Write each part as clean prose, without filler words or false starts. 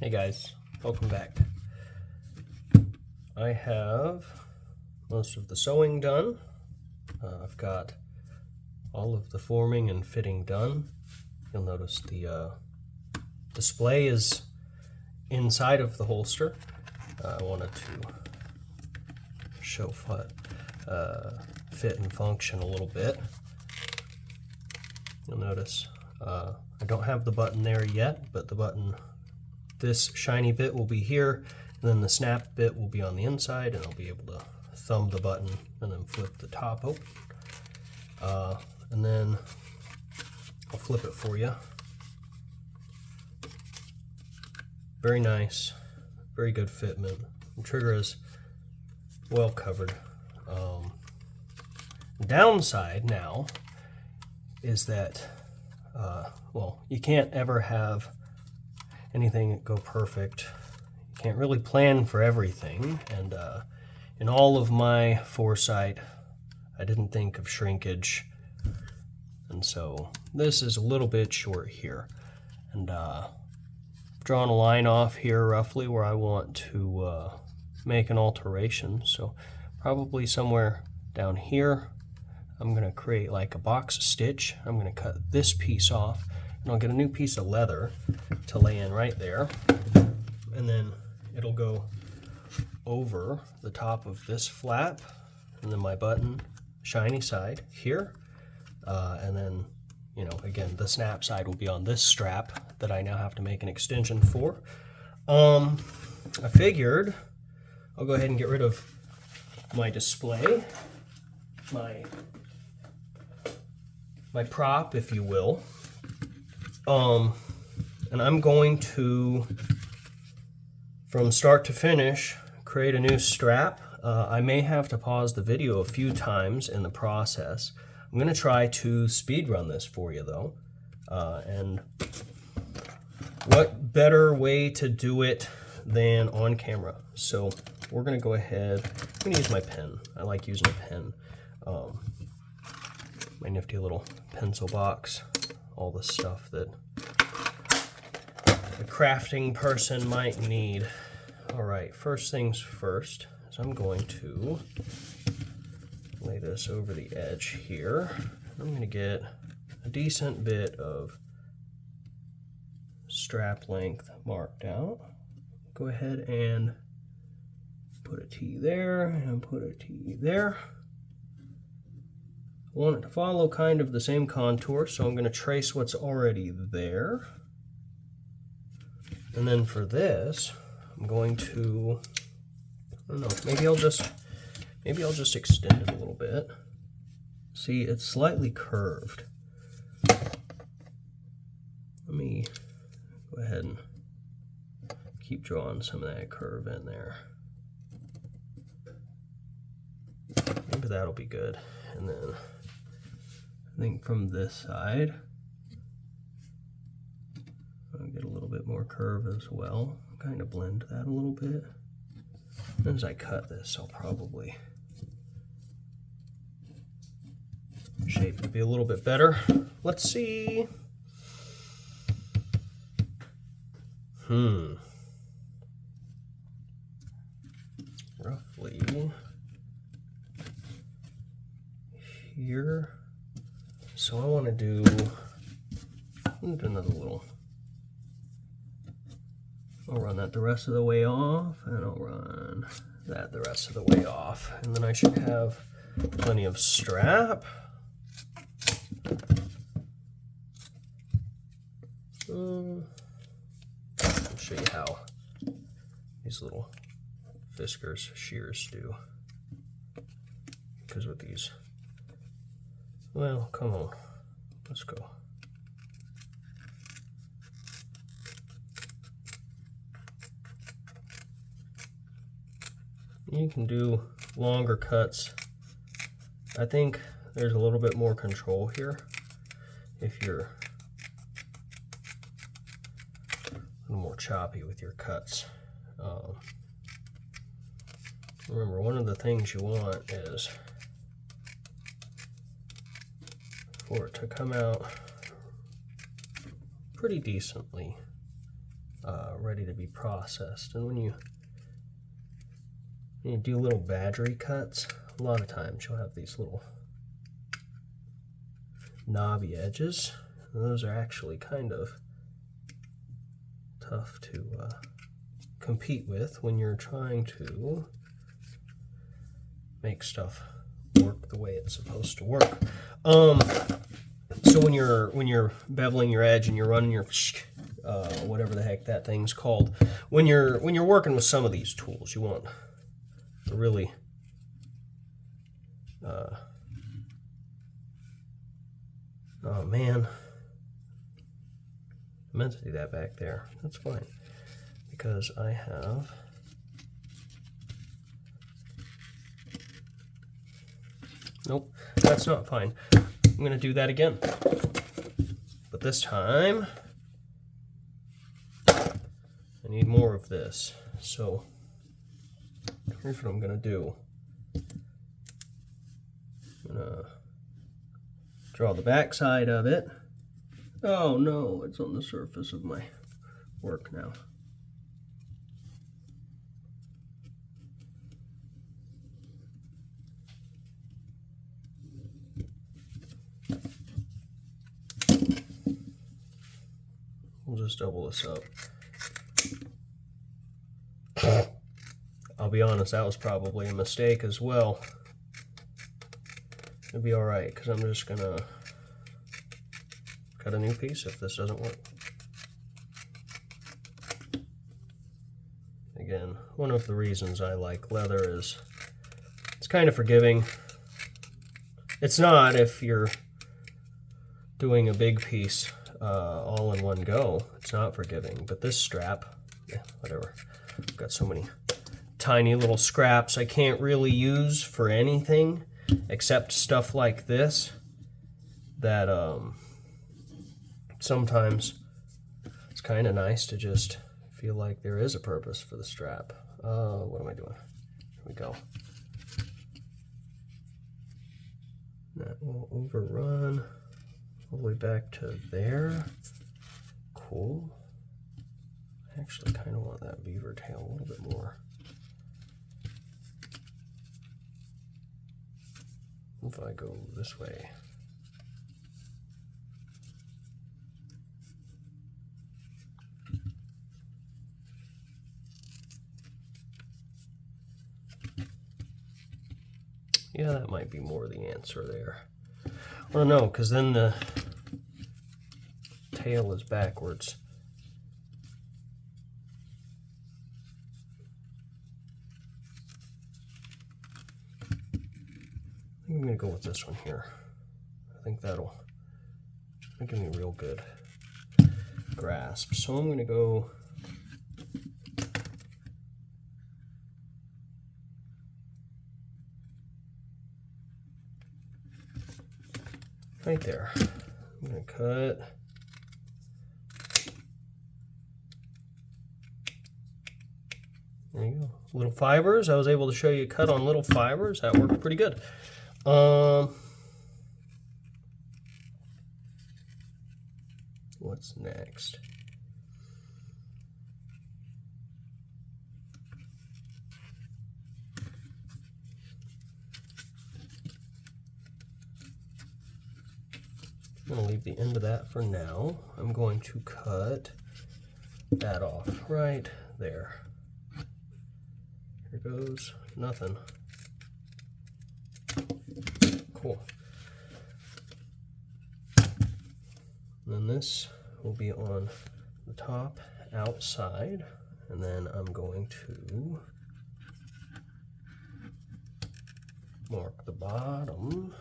Hey guys, welcome back. I have most of the sewing done. I've got all of the forming and fitting done. You'll notice the display is inside of the holster. I wanted to show fit and function a little bit. You'll notice I don't have the button there yet, but the button, this shiny bit will be here, and then the snap bit will be on the inside, and I'll be able to thumb the button and then flip the top open. And then I'll flip it for you. Very nice, very good fitment. The trigger is well covered. Downside now is that, well, you can't ever have anything go perfect. You can't really plan for everything, and in all of my foresight, I didn't think of shrinkage, and so this is a little bit short here, and drawn a line off here roughly where I want to make an alteration. So probably somewhere down here I'm going to create like a box stitch. I'm going to cut this piece off, and I'll get a new piece of leather to lay in right there, and then it'll go over the top of this flap, and then my button shiny side here, and then, you know, again, the snap side will be on this strap that I now have to make an extension for. I figured I'll go ahead and get rid of my display, my prop, if you will. And I'm going to, from start to finish, create a new strap. I may have to pause the video a few times in the process. I'm going to try to speed run this for you though. And what better way to do it than on camera? So we're going to go ahead, I'm going to use my pen. I like using a pen. My nifty little pencil box, all the stuff that a crafting person might need. All right, first things first, is I'm going to lay this over the edge here. I'm going to get a decent bit of strap length marked out. Go ahead and put a T there and put a T there. I want it to follow kind of the same contour, so I'm going to trace what's already there. And then for this, I'm going to, I don't know, maybe I'll just extend it a little bit. See, it's slightly curved. Let me go ahead and keep drawing some of that curve in there. Maybe that'll be good. And then I think from this side, I'll get a little bit more curve as well. Kind of blend that a little bit. As I cut this, I'll probably shape it to be a little bit better. Let's see. Roughly here. So I want to do another little. I'll run that the rest of the way off, and I'll run that the rest of the way off. And then I should have plenty of strap. I'll show you how these little Fiskars shears do. Because with these, well, come on, let's go. You can do longer cuts. I think there's a little bit more control here if you're a little more choppy with your cuts. Remember, one of the things you want is for it to come out pretty decently. ready to be processed. And when you do little battery cuts, a lot of times you'll have these little knobby edges. And those are actually kind of tough to compete with when you're trying to make stuff work the way it's supposed to work. So when you're beveling your edge and you're running your whatever the heck that thing's called, when you're working with some of these tools, you want to really oh man, I meant to do that back there. That's fine, because I have nope, that's not fine. I'm going to do that again, but this time I need more of this. So here's what I'm going to do. I'm going to draw the back side of it. Oh no, it's on the surface of my work now. We'll just double this up. I'll be honest, that was probably a mistake as well. It'll be alright, because I'm just gonna cut a new piece if this doesn't work. Again, one of the reasons I like leather is it's kind of forgiving. It's not if you're doing a big piece all in one go. It's not forgiving, but this strap, yeah, whatever. I've got so many tiny little scraps I can't really use for anything except stuff like this, that sometimes it's kind of nice to just feel like there is a purpose for the strap. What am I doing? Here we go. That will overrun all the way back to there. Cool. I actually kind of want that beaver tail a little bit more. If I go this way. Yeah, that might be more the answer there. I don't know, because then the tail is backwards. I'm going to go with this one here. I think that'll give me a real good grasp. So I'm going to go right there. I'm going to cut. There you go. Little fibers. I was able to show you a cut on little fibers. That worked pretty good. What's next? I'm going to leave the end of that for now. I'm going to cut that off right there. Here goes nothing. Cool. And then this will be on the top outside, and then I'm going to mark the bottom.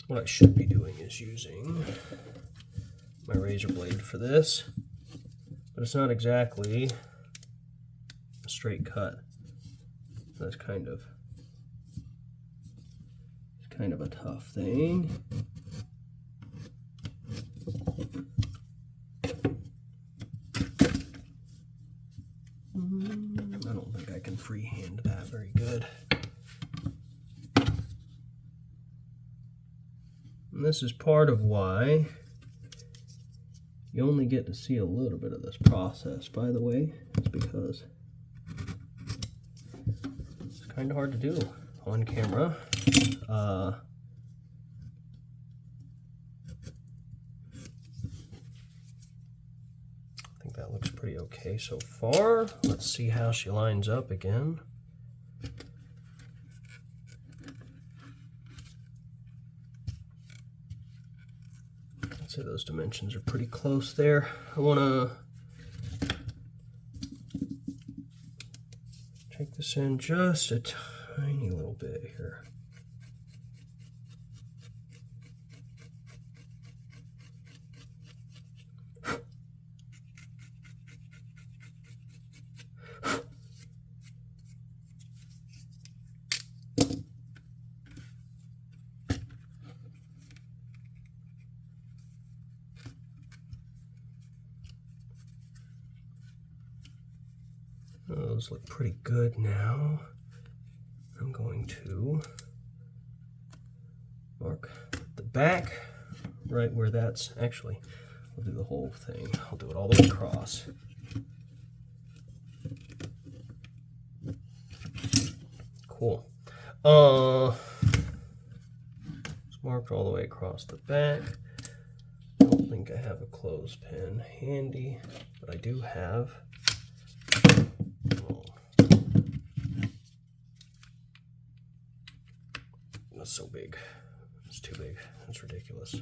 what I should be doing is using my razor blade for this, but it's not exactly a straight cut. That's kind of a tough thing. I don't think I can freehand that very good. And this is part of why you only get to see a little bit of this process, by the way. It's because it's kind of hard to do on camera. I think that looks pretty okay so far. Let's see how she lines up again. I'd say those dimensions are pretty close there. I want to take this in just a tiny little bit here. Those look pretty good now. I'm going to mark the back right where that's actually, I'll do the whole thing. I'll do it all the way across. Cool. It's marked all the way across the back. I don't think I have a clothespin handy, but I do have that's so big. It's too big. That's ridiculous.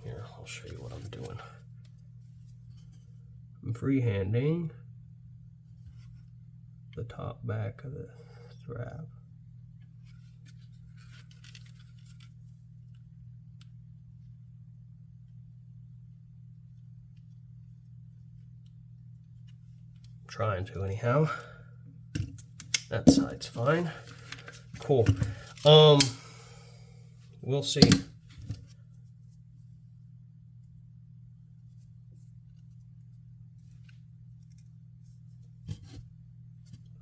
Here, I'll show you what I'm doing. I'm freehanding the top back of the strap. I'm trying to anyhow. That side's fine. Cool. We'll see.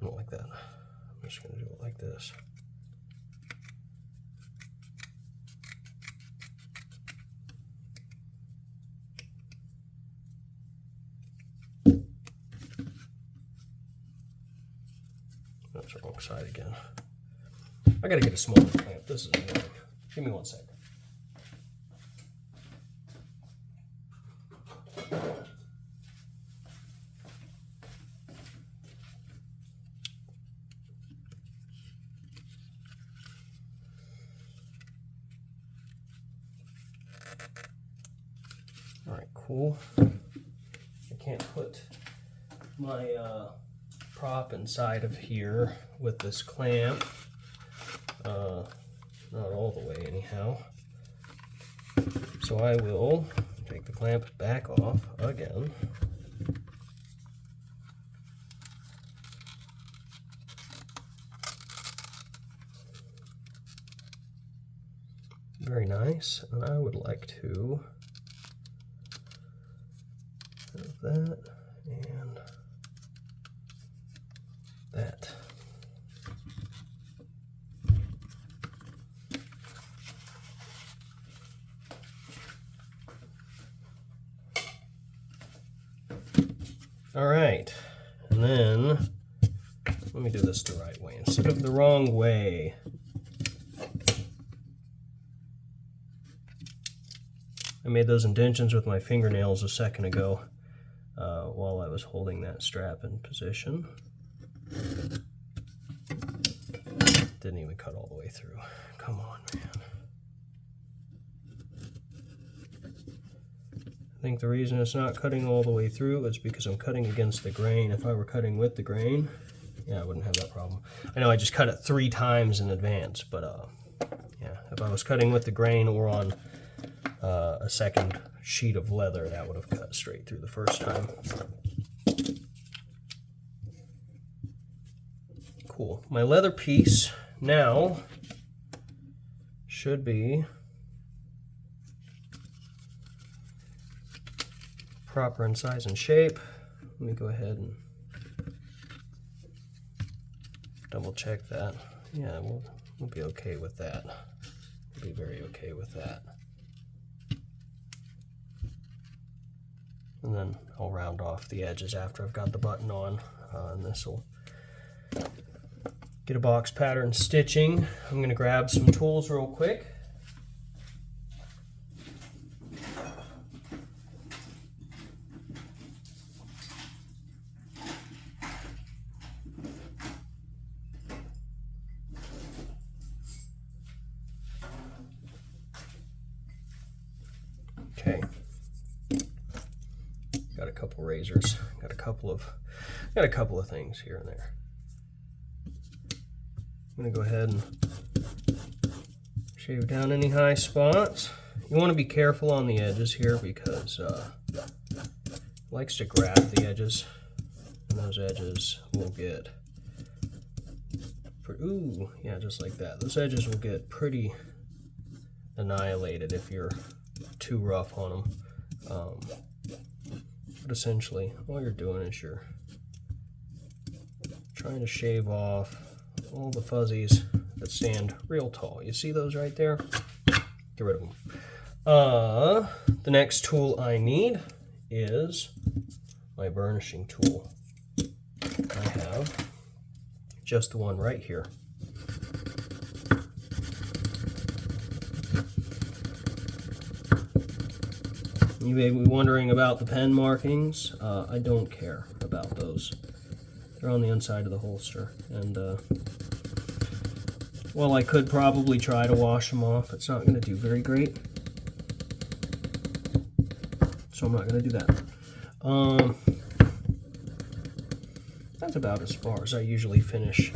I don't like that. I'm just going to do it like this. That's the wrong side again. I got to get a smaller clamp. This is annoying. Give me 1 second. All right, cool. I can't put my prop inside of here with this clamp. Not all the way anyhow. So I will take the clamp back off again. Very nice. And I would like to have that and that. All right, and then let me do this the right way instead of the wrong way. I made those indentions with my fingernails a second ago while I was holding that strap in position. Didn't even cut all the way through. Come on, man. I think the reason it's not cutting all the way through is because I'm cutting against the grain. If I were cutting with the grain, yeah, I wouldn't have that problem. I know I just cut it 3 times in advance, but yeah, if I was cutting with the grain or on a second sheet of leather, that would have cut straight through the first time. Cool. My leather piece now should be proper in size and shape. Let me go ahead and double check that. Yeah, we'll be okay with that. We'll be very okay with that. And then I'll round off the edges after I've got the button on, and this will get a box pattern stitching. I'm going to grab some tools real quick. Okay, got a couple razors, got a couple of things here and there. I'm going to go ahead and shave down any high spots. You want to be careful on the edges here because it likes to grab the edges, and those edges will get, ooh, yeah, just like that. Those edges will get pretty annihilated if you're too rough on them. But essentially, all you're doing is you're trying to shave off all the fuzzies that stand real tall. You see those right there? Get rid of them. The next tool I need is my burnishing tool. I have just the one right here. You may be wondering about the pen markings. I don't care about those. They're on the inside of the holster, and well, I could probably try to wash them off. It's not going to do very great, so I'm not going to do that. That's about as far as I usually finish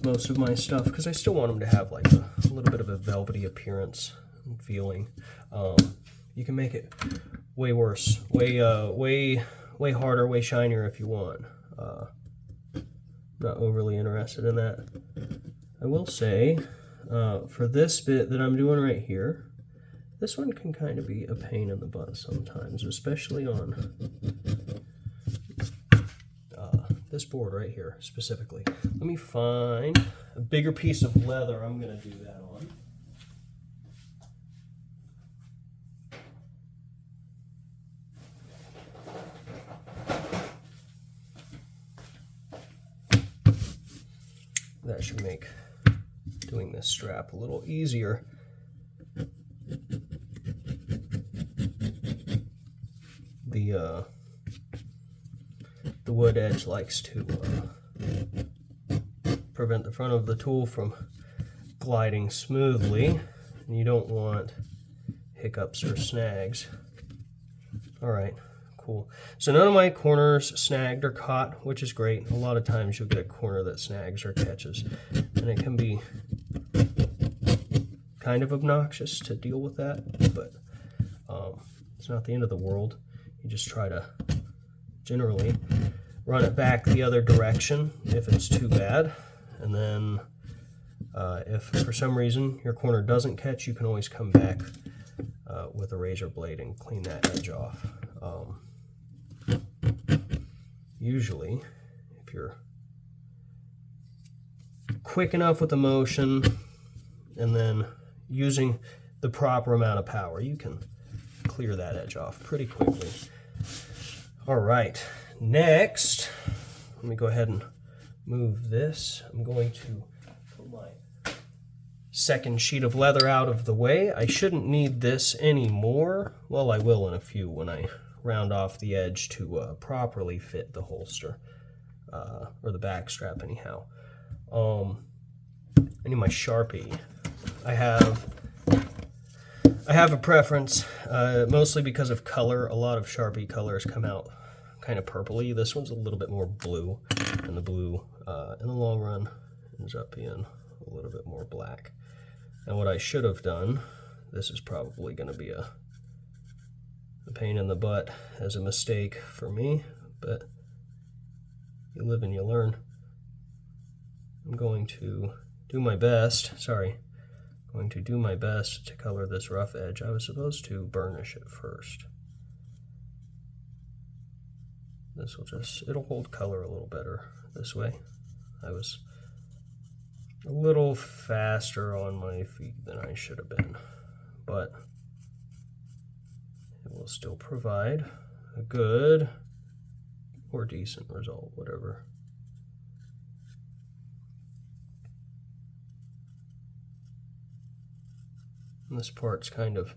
most of my stuff, because I still want them to have like a little bit of a velvety appearance and feeling. You can make it way worse, way harder, way shinier if you want. Not overly interested in that. I will say, for this bit that I'm doing right here, this one can kind of be a pain in the butt sometimes, especially on this board right here specifically. Let me find a bigger piece of leather I'm going to do that on. That should make doing this strap a little easier. The wood edge likes to prevent the front of the tool from gliding smoothly, and you don't want hiccups or snags. All right. Cool. So none of my corners snagged or caught, which is great. A lot of times you'll get a corner that snags or catches, and it can be kind of obnoxious to deal with that, but it's not the end of the world. You just try to generally run it back the other direction if it's too bad, and then if for some reason your corner doesn't catch, you can always come back with a razor blade and clean that edge off. Usually, if you're quick enough with the motion and then using the proper amount of power, you can clear that edge off pretty quickly. All right, next, let me go ahead and move this. I'm going to put my second sheet of leather out of the way. I shouldn't need this anymore. Well, I will in a few when I round off the edge to properly fit the holster, or the back strap anyhow. I need my Sharpie. I have a preference, mostly because of color. A lot of Sharpie colors come out kind of purpley. This one's a little bit more blue, and the blue in the long run ends up being a little bit more black. And what I should have done, this is probably going to be a pain in the butt as a mistake for me, but you live and you learn. I'm going to do my best, to color this rough edge. I was supposed to burnish it first. This will it'll hold color a little better this way. I was a little faster on my feet than I should have been, but it will still provide a good or decent result, whatever. And this part's kind of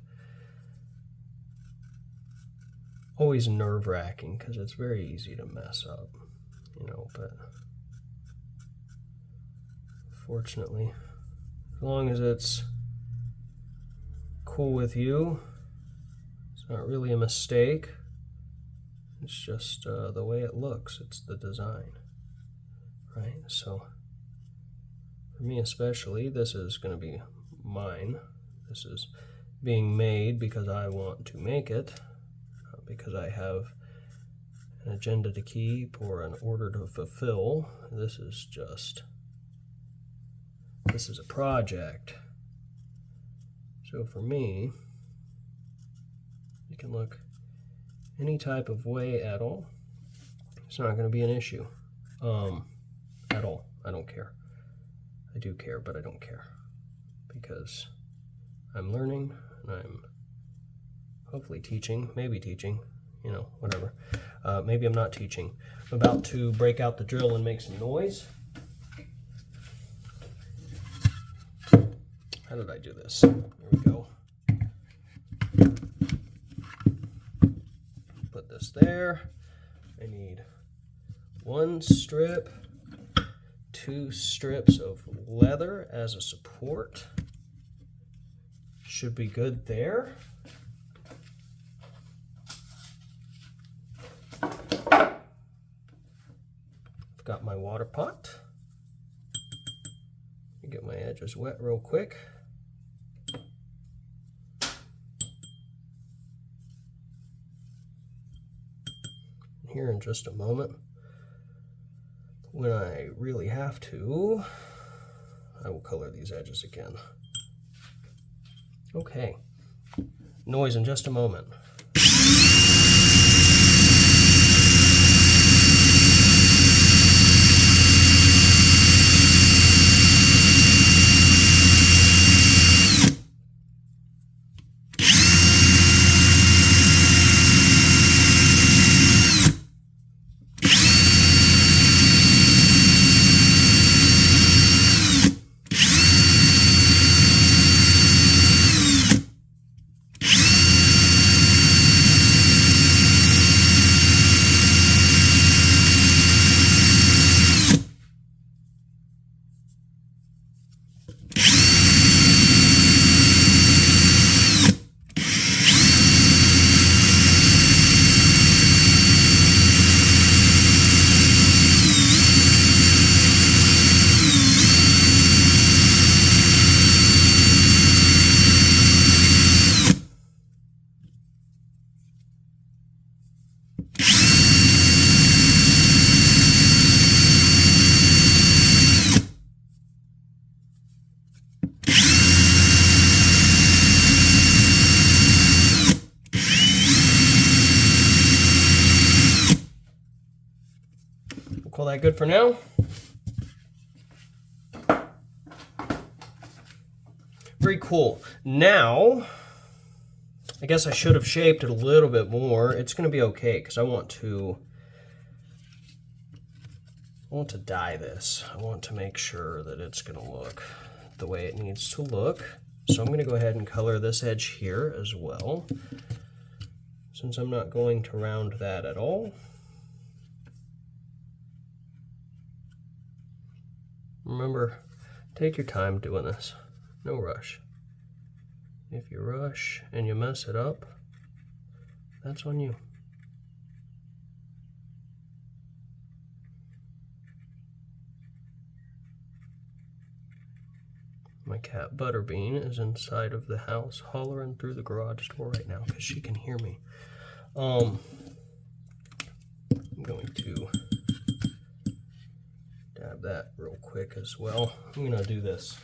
always nerve-wracking because it's very easy to mess up, you know, but fortunately, as long as it's cool with you, it's not really a mistake. It's just the way it looks. It's the design, right? So for me especially, this is going to be mine. This is being made because I want to make it, not because I have an agenda to keep or an order to fulfill. This is a project. So for me, it can look any type of way at all. It's not going to be an issue at all. I don't care. I do care, but I don't care because I'm learning and I'm hopefully teaching, maybe teaching, you know, whatever. Maybe I'm not teaching. I'm about to break out the drill and make some noise. How did I do this? There we go. Put this there. I need 1 strip, 2 strips of leather as a support. Should be good there. I've got my water pot. Get my edges wet real quick. Here in just a moment, when I really have to, I will color these edges again. Okay, noise in just a moment. Call that good for now. Very cool. Now, I guess I should have shaped it a little bit more. It's going to be okay because I want to dye this. I want to make sure that it's going to look the way it needs to look. So I'm going to go ahead and color this edge here as well, since I'm not going to round that at all. Remember, Take your time doing this. No rush. If you rush and you mess it up, that's on you. My cat Butterbean is inside of the house hollering through the garage door right now because she can hear me. I'm going to dab that real quick as well. I'm going to do this.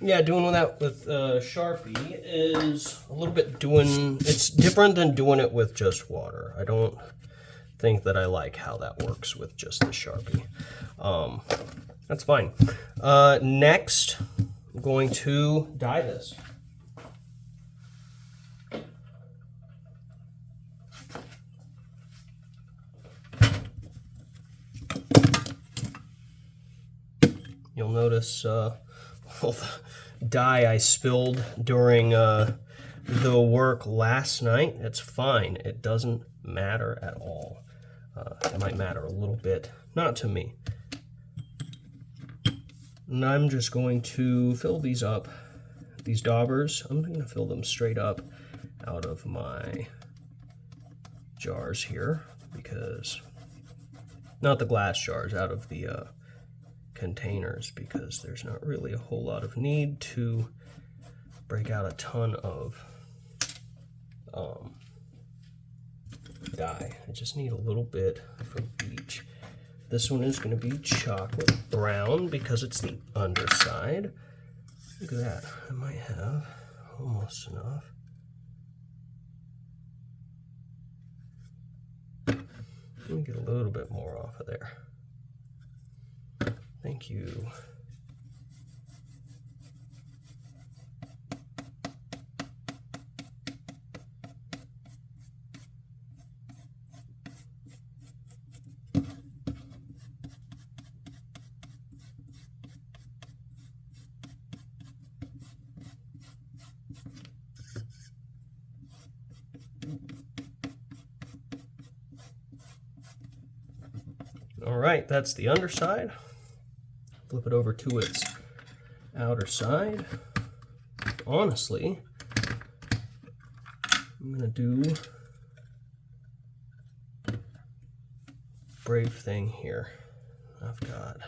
Yeah, doing that with Sharpie is a little bit it's different than doing it with just water. I don't think that I like how that works with just the Sharpie. That's fine. Next, I'm going to dye this. You'll notice all the dye I spilled during the work last night. It's fine. It doesn't matter at all. It might matter a little bit, not to me. And I'm just going to fill these up. These daubers, I'm going to fill them straight up out of my jars here, because, not the glass jars, out of the containers, because there's not really a whole lot of need to break out a ton of dye. I just need a little bit from each. This one is going to be chocolate brown because it's the underside. Look at that. I might have almost enough. Let me get a little bit more off of there. Thank you. All right, that's the underside. Flip it over to its outer side. Honestly, I'm gonna do brave thing here. I've got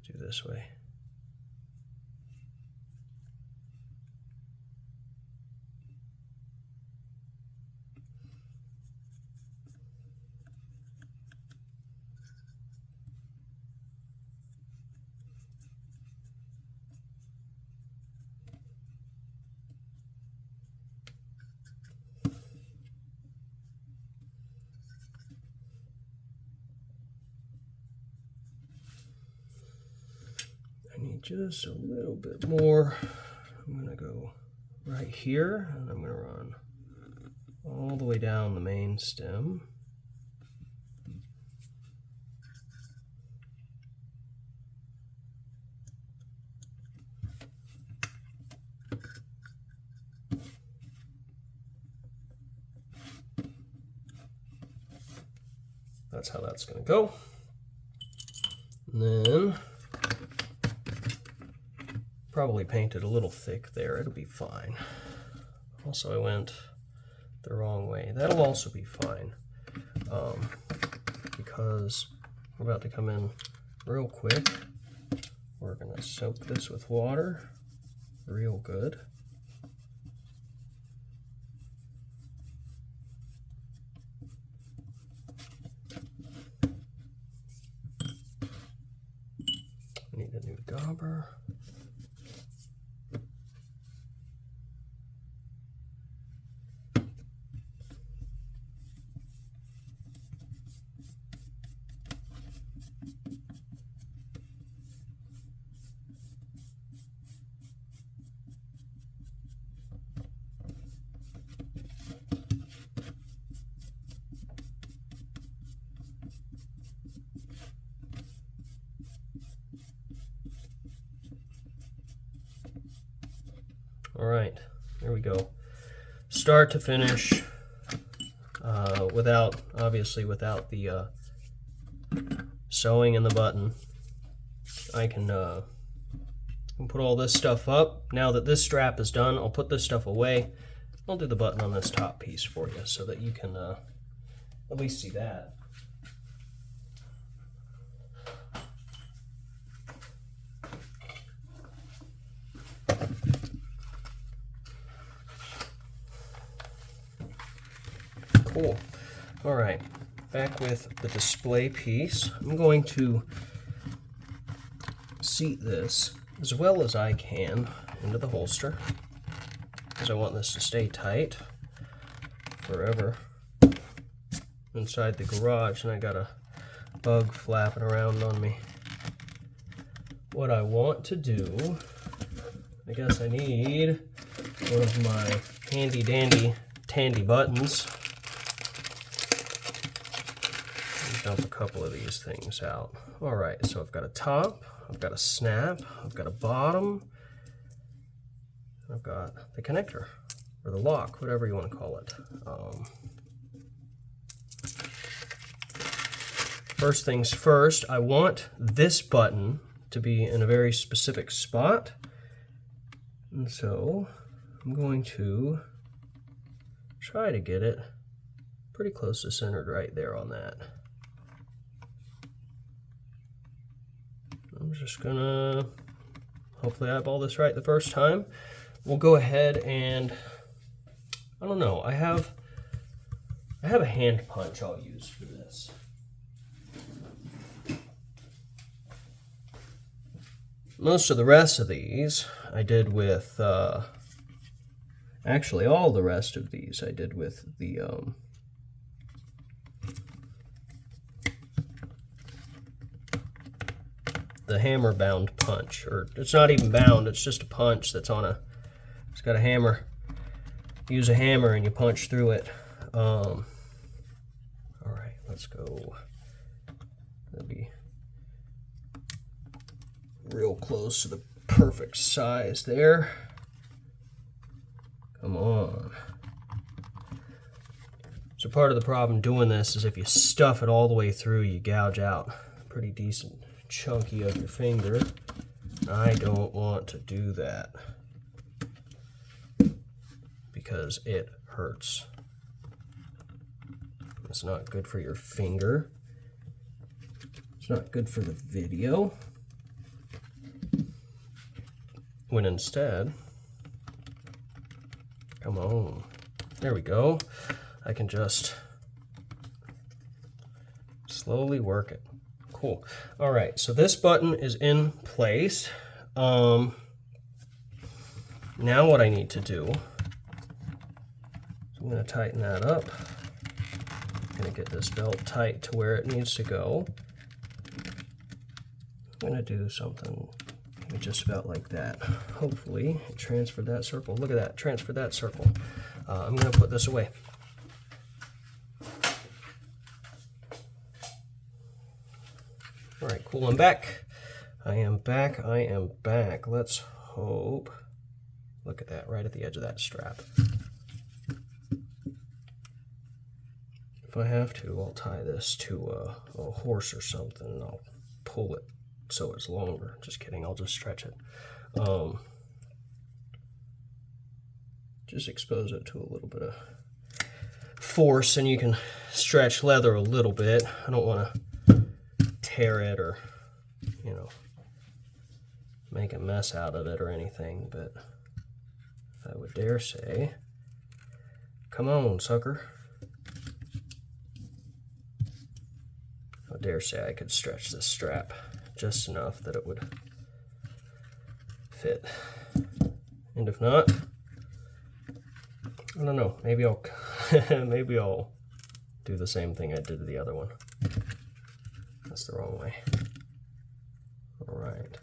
do this way. I need just a little bit more. I'm gonna go right here, and I'm gonna run all the way down the main stem. That's how that's gonna go. And then probably painted a little thick there. It'll be fine. Also, I went the wrong way. That'll also be fine, because we're about to come in real quick. We're gonna soak this with water real good. I need a new dauber. right, there we go. Start to finish, obviously without the sewing in the button. I can put all this stuff up. Now that this strap is done, I'll put this stuff away. I'll do the button on this top piece for you so that you can at least see that. Cool. All right, back with the display piece. I'm going to seat this as well as I can into the holster because I want this to stay tight forever inside the garage, and I got a bug flapping around on me. What I want to do, I guess I need one of my handy dandy tandy buttons. Dump a couple of these things out. All right, so I've got a top, I've got a snap, I've got a bottom, I've got the connector, or the lock, whatever you want to call it. First things first, I want this button to be in a very specific spot. And so I'm going to try to get it pretty close to centered right there on that. I'm just gonna hopefully eyeball this right the first time. We'll go ahead and, I don't know, I have a hand punch I'll use for this. Most of the rest of these I did with, actually all the rest of these I did with the hammer bound punch, or it's not even bound, it's just a punch that's on it's got a hammer. You use a hammer and you punch through it. All right, let's go. That'd be real close to the perfect size there. Come on. So part of the problem doing this is if you stuff it all the way through, you gouge out a pretty decent chunky of your finger. I don't want to do that because it hurts. It's not good for your finger. It's not good for the video. When instead, come on, there we go. I can just slowly work it. Cool. All right, so this button is in place. Now what I need to do, I'm going to tighten that up. I'm going to get this belt tight to where it needs to go. I'm going to do something maybe just about like that. Hopefully it transferred that circle. Look at that, transferred that circle. I'm going to put this away. All right, cool, I'm back. I am back. Let's hope. Look at that, right at the edge of that strap. If I have to, I'll tie this to a horse or something, and I'll pull it so it's longer. Just kidding, I'll just stretch it. Just expose it to a little bit of force, and you can stretch leather a little bit. I don't want to tear it or, you know, make a mess out of it or anything, but if I would dare say, come on, sucker. I would dare say I could stretch this strap just enough that it would fit. And if not, I don't know, maybe I'll maybe I'll do the same thing I did to the other one. That's the wrong way. All right.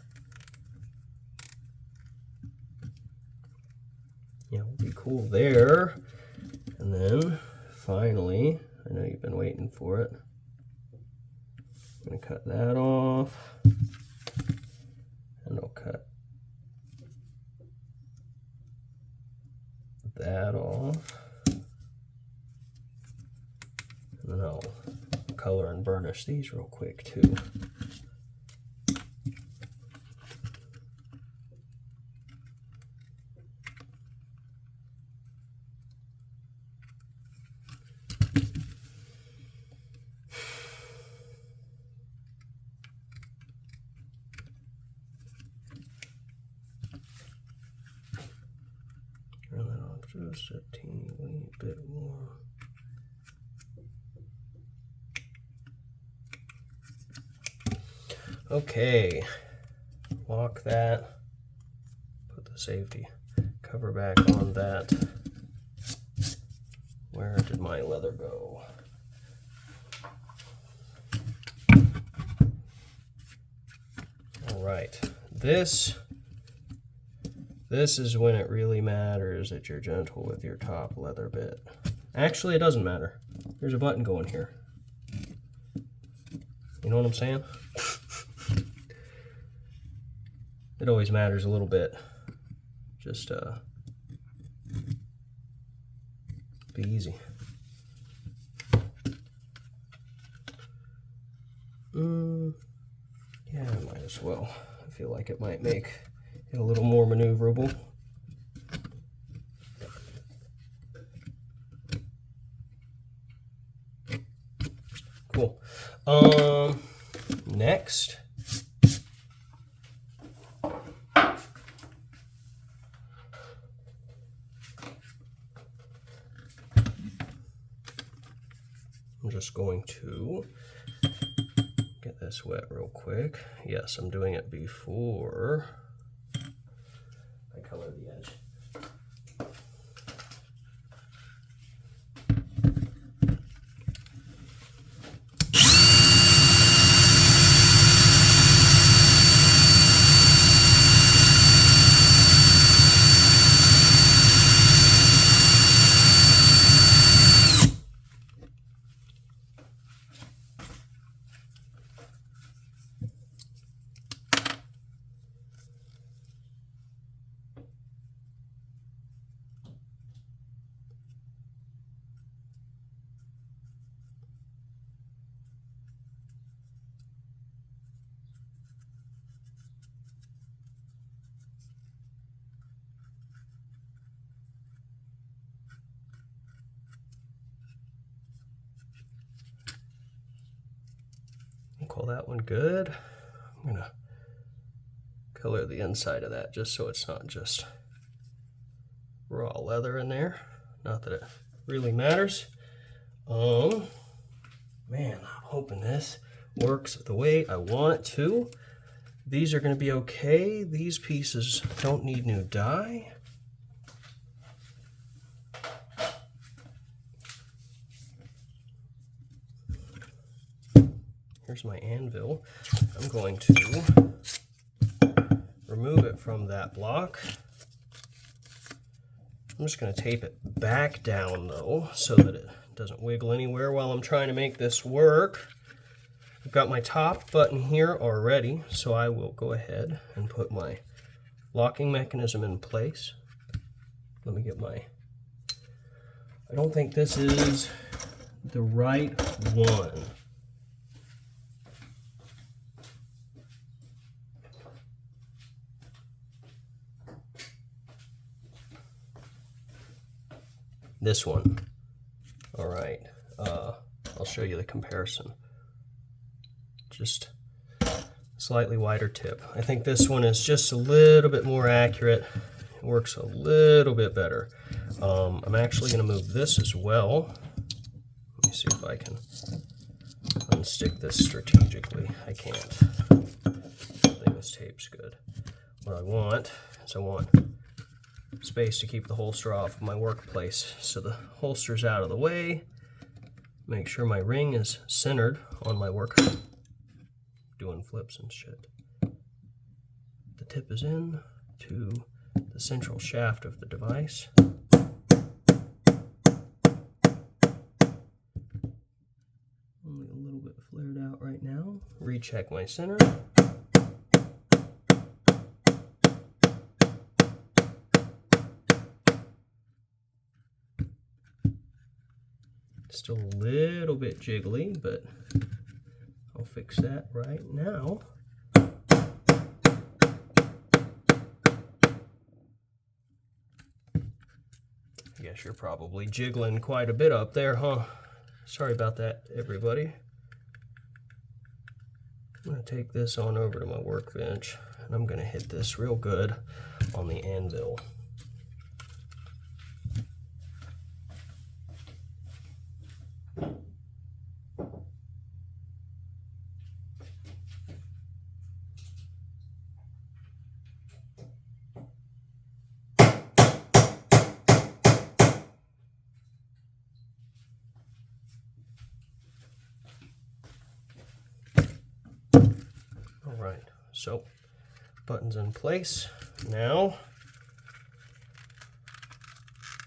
Yeah, we'll be cool there. And then finally, I know you've been waiting for it. I'm gonna cut that off. And I'll cut that off. And then I'll color and burnish these real quick too. Turn that off just a teeny wee bit more. Okay, lock that, put the safety cover back on that. Where did my leather go? All right, this is when it really matters that you're gentle with your top leather bit. Actually, it doesn't matter. There's a button going here. You know what I'm saying? It always matters a little bit. Just be easy. Yeah, I might as well. I feel like it might make it a little more maneuverable. Cool. Next, I'm just going to get this wet real quick. Yes, I'm doing it before I color the edge. Call that one good. I'm gonna color the inside of that just so it's not just raw leather in there. Not that it really matters. Man, I'm hoping this works the way I want it to. These are gonna be okay. These pieces don't need new dye. Here's my anvil. I'm going to remove it from that block. I'm just going to tape it back down though, so that it doesn't wiggle anywhere while I'm trying to make this work. I've got my top button here already, so I will go ahead and put my locking mechanism in place. Let me get my... I don't think this is the right one. This one. All right, I'll show you the comparison. Just slightly wider tip. I think this one is just a little bit more accurate. It works a little bit better. I'm actually going to move this as well. Let me see if I can unstick this strategically. I can't. I think this tape's good. What I want is I want space to keep the holster off of my workplace. So the holster's out of the way. Make sure my ring is centered on my work. Doing flips and shit. The tip is in to the central shaft of the device. Only a little bit flared out right now. Recheck my center. Still a little bit jiggly, but I'll fix that right now. I guess you're probably jiggling quite a bit up there, huh? Sorry about that, everybody. I'm going to take this on over to my workbench, and I'm going to hit this real good on the anvil. Alright, so button's in place. Now,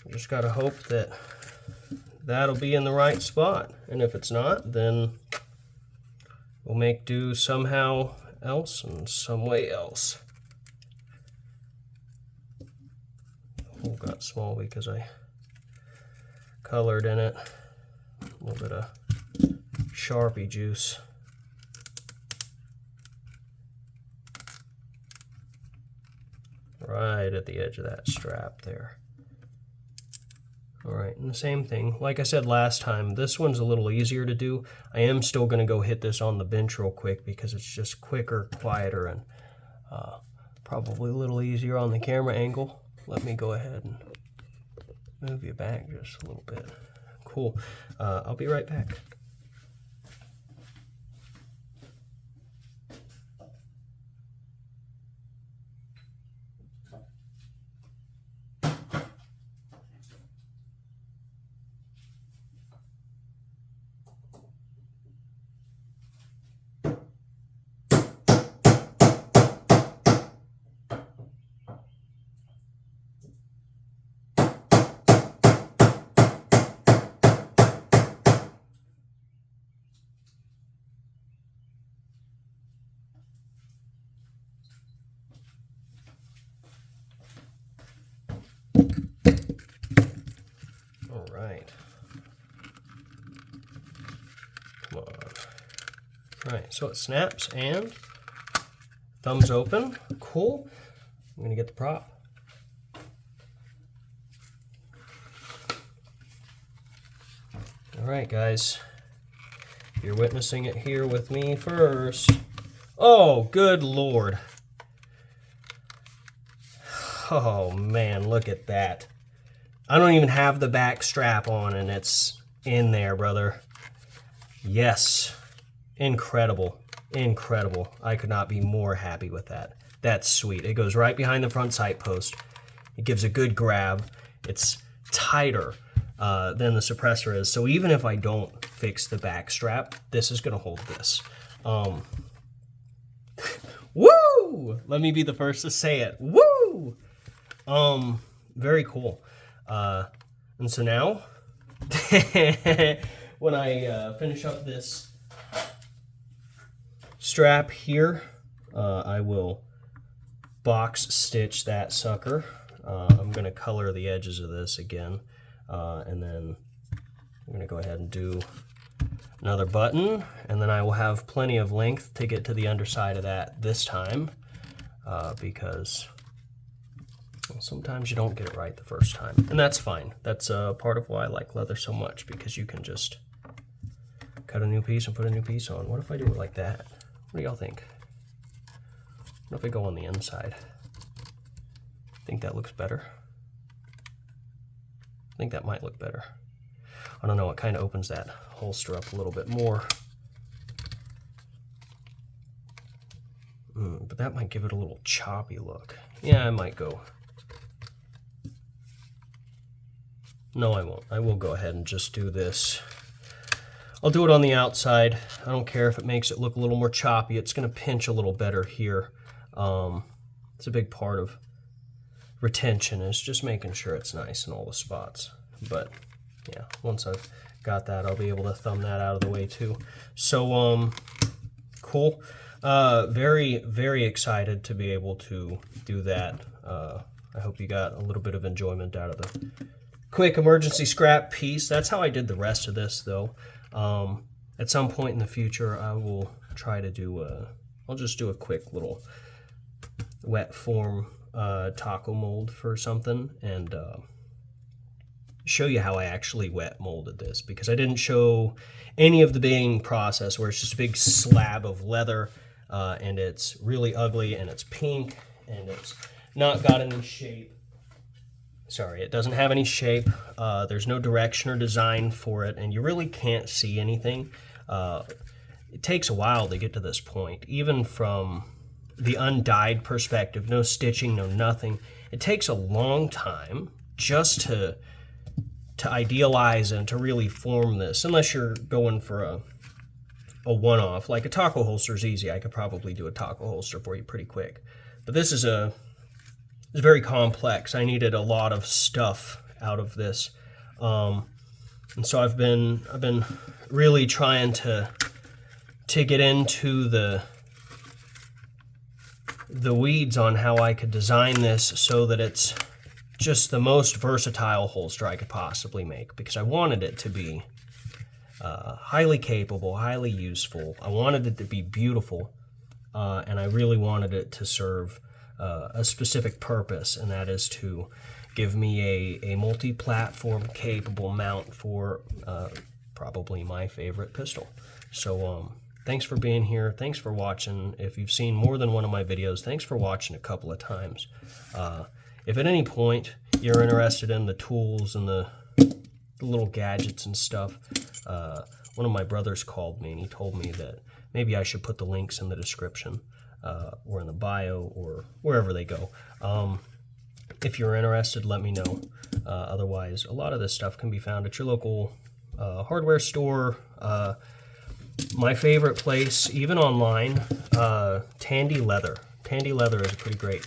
you just gotta hope that that'll be in the right spot. And if it's not, then we'll make do somehow else and some way else. The hole got small because I colored in it. A little bit of Sharpie juice. Right at the edge of that strap there. Alright, and the same thing. Like I said last time, this one's a little easier to do. I am still going to go hit this on the bench real quick because it's just quicker, quieter, and probably a little easier on the camera angle. Let me go ahead and move you back just a little bit. Cool. I'll be right back. All right. Come on. All right, so it snaps and thumbs open. Cool. I'm gonna get the prop. All right, guys. You're witnessing it here with me first. Oh, good Lord. Oh man, look at that. I don't even have the back strap on and it's in there, brother. Yes. Incredible. Incredible. I could not be more happy with that. That's sweet. It goes right behind the front sight post. It gives a good grab. It's tighter than the suppressor is. So even if I don't fix the back strap, this is going to hold this. Woo! Let me be the first to say it. Woo! Very cool. And so now, when I finish up this strap here, I will box stitch that sucker. I'm going to color the edges of this again, and then I'm going to go ahead and do another button, and then I will have plenty of length to get to the underside of that this time, because well, sometimes you don't get it right the first time, and that's fine. That's part of why I like leather so much, because you can just cut a new piece and put a new piece on. What if I do it like that? What do y'all think? What if I go on the inside? Think that looks better? I think that might look better. I don't know, it kind of opens that holster up a little bit more. But that might give it a little choppy look. Yeah, I might go. No, I won't. I will go ahead and just do this. I'll do it on the outside. I don't care if it makes it look a little more choppy. It's going to pinch a little better here. It's a big part of retention, is just making sure it's nice in all the spots. But yeah, once I've got that, I'll be able to thumb that out of the way too. So cool. Very, very excited to be able to do that. I hope you got a little bit of enjoyment out of the quick emergency scrap piece. That's how I did the rest of this, though. At some point in the future, I will try to do I'll just do a quick little wet form taco mold for something, and show you how I actually wet molded this, because I didn't show any of the baking process where it's just a big slab of leather and it's really ugly and it's pink and it's not got any shape. Sorry, it doesn't have any shape. There's no direction or design for it, and you really can't see anything. It takes a while to get to this point, even from the undyed perspective. No stitching, no nothing. It takes a long time just to idealize and to really form this, unless you're going for a one-off. Like a taco holster is easy. I could probably do a taco holster for you pretty quick. But this is it's very complex. I needed a lot of stuff out of this. And so I've been really trying to get into the weeds on how I could design this so that it's just the most versatile holster I could possibly make, because I wanted it to be highly capable, highly useful. I wanted it to be beautiful, and I really wanted it to serve a specific purpose, and that is to give me a multi-platform capable mount for probably my favorite pistol. So thanks for being here. Thanks for watching. If you've seen more than one of my videos, thanks for watching a couple of times. If at any point you're interested in the tools and the little gadgets and stuff, one of my brothers called me and he told me that maybe I should put the links in the description or in the bio or wherever they go. If you're interested, let me know. Otherwise, a lot of this stuff can be found at your local hardware store. My favorite place, even online, Tandy Leather. Tandy Leather is a pretty great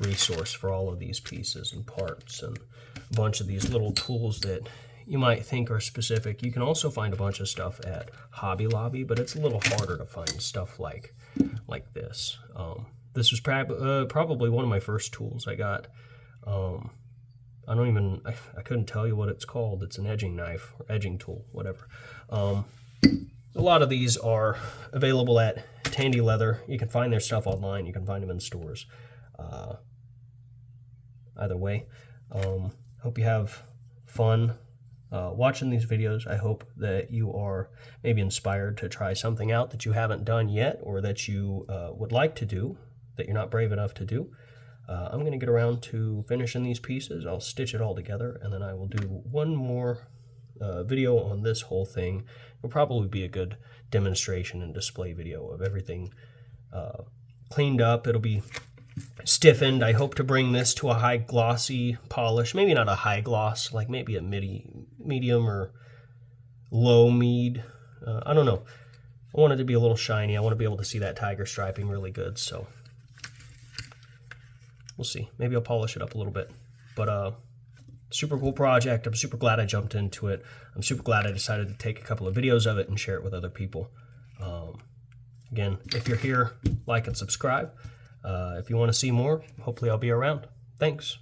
resource for all of these pieces and parts and a bunch of these little tools that you might think are specific. You can also find a bunch of stuff at Hobby Lobby, but it's a little harder to find stuff like this. This was probably one of my first tools I got. I couldn't tell you what it's called. It's an edging knife or edging tool, whatever. A lot of these are available at Tandy Leather. You can find their stuff online. You can find them in stores. Either way, hope you have fun watching these videos. I hope that you are maybe inspired to try something out that you haven't done yet, or that you would like to do that you're not brave enough to do. I'm going to get around to finishing these pieces. I'll stitch it all together, and then I will do one more video on this whole thing. It'll probably be a good demonstration and display video of everything cleaned up. It'll be stiffened. I hope to bring this to a high glossy polish. Maybe not a high gloss, like maybe a medium or low mead. I don't know. I want it to be a little shiny. I want to be able to see that tiger striping really good, so we'll see. Maybe I'll polish it up a little bit. But super cool project. I'm super glad I jumped into it. I'm super glad I decided to take a couple of videos of it and share it with other people. Again, if you're here, like and subscribe. If you want to see more, hopefully I'll be around. Thanks.